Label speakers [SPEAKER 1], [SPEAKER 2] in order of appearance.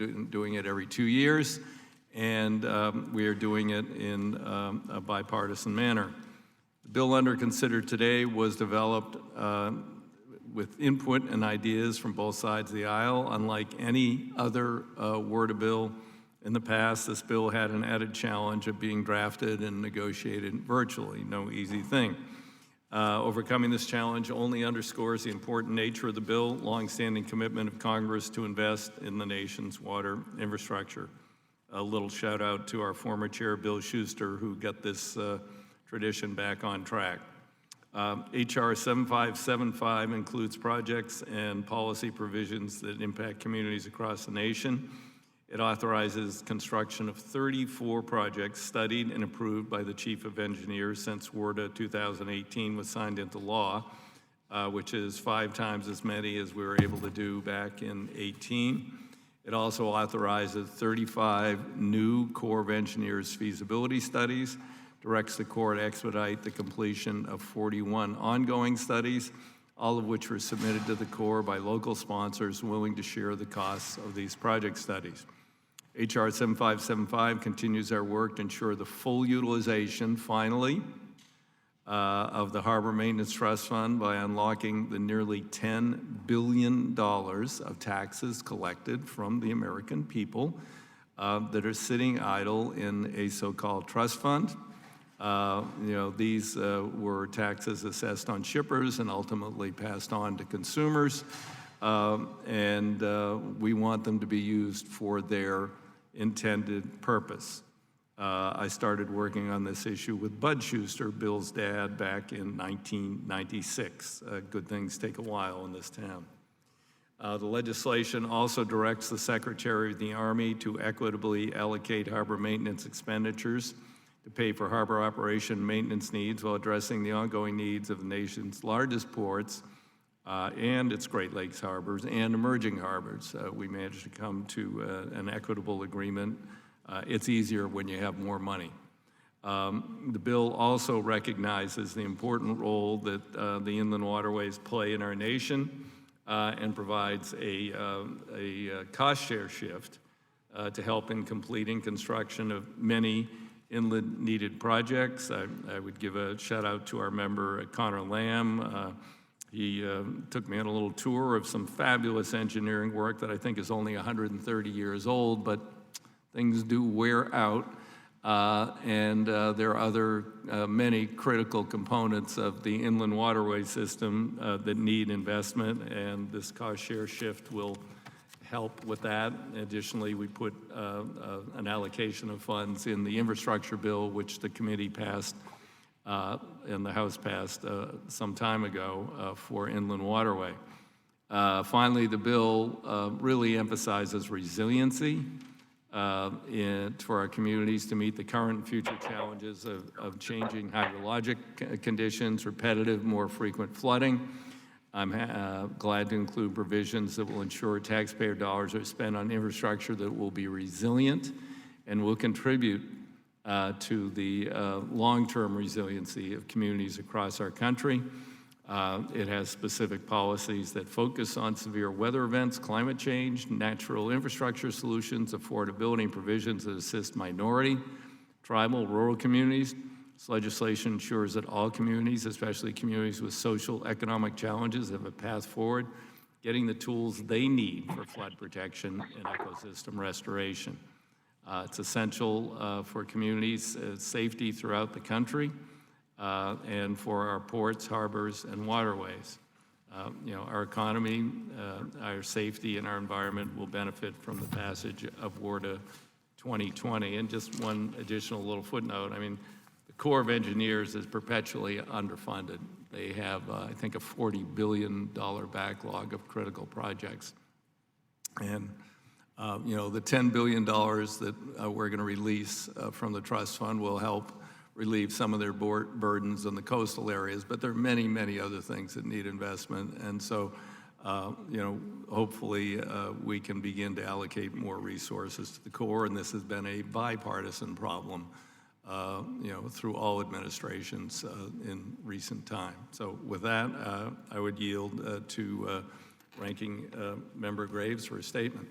[SPEAKER 1] doing it every 2 years, and we are doing it in a bipartisan manner. The bill under consider today was developed with input and ideas from both sides of the aisle. Unlike any other WRDA bill in the past, this bill had an added challenge of being drafted and negotiated virtually, no easy thing. Overcoming this challenge only underscores the important nature of the bill, longstanding commitment of Congress to invest in the nation's water infrastructure. A little shout out to our former chair, Bill Schuster, who got this tradition back on track. H.R. 7575 includes projects and policy provisions that impact communities across the nation. It authorizes construction of 34 projects studied and approved by the Chief of Engineers since WRDA 2018 was signed into law, which is 5 times as many as we were able to do back in 18. It also authorizes 35 new Corps of Engineers feasibility studies, directs the Corps to expedite the completion of 41 ongoing studies, all of which were submitted to the Corps by local sponsors willing to share the costs of these project studies. H.R. 7575 continues our work to ensure the full utilization, finally, of the Harbor Maintenance Trust Fund by unlocking the nearly $10 billion of taxes collected from the American people that are sitting idle in a so-called trust fund. These were taxes assessed on shippers and ultimately passed on to consumers, and we want them to be used for their intended purpose. I started working on this issue with Bud Schuster, Bill's dad, back in 1996. Good things take a while in this town. The legislation also directs the Secretary of the Army to equitably allocate harbor maintenance expenditures to pay for harbor operation maintenance needs while addressing the ongoing needs of the nation's largest ports and its Great Lakes harbors and emerging harbors. We managed to come to an equitable agreement. It's easier when you have more money. The bill also recognizes the important role that the inland waterways play in our nation and provides a cost share shift to help in completing construction of many inland needed projects. I would give a shout out to our member Connor Lamb. He took me on a little tour of some fabulous engineering work that I think is only 130 years old, but things do wear out, and there are other many critical components of the inland waterway system that need investment, and this cost share shift will help with that. Additionally, we put an allocation of funds in the infrastructure bill, which the committee passed and the House passed some time ago for inland waterway. Finally, the bill really emphasizes resiliency for our communities to meet the current and future challenges of changing hydrologic conditions, repetitive, more frequent flooding. I'm glad to include provisions that will ensure taxpayer dollars are spent on infrastructure that will be resilient and will contribute to the long-term resiliency of communities across our country. It has specific policies that focus on severe weather events, climate change, natural infrastructure solutions, affordability, and provisions that assist minority, tribal, rural communities. This legislation ensures that all communities, especially communities with social, economic challenges, have a path forward, getting the tools they need for flood protection and ecosystem restoration. It's essential for communities' safety throughout the country and for our ports, harbors, and waterways. Our economy, our safety, and our environment will benefit from the passage of WRDA 2020. And just one additional little footnote, the Corps of Engineers is perpetually underfunded. They have, I think, a $40 billion backlog of critical projects. And the $10 billion that we're going to release from the trust fund will help relieve some of their burdens in the coastal areas, but there are many, many other things that need investment. And so, hopefully we can begin to allocate more resources to the Corps, and this has been a bipartisan problem, through all administrations in recent time. So with that, I would yield to Ranking Member Graves for a statement.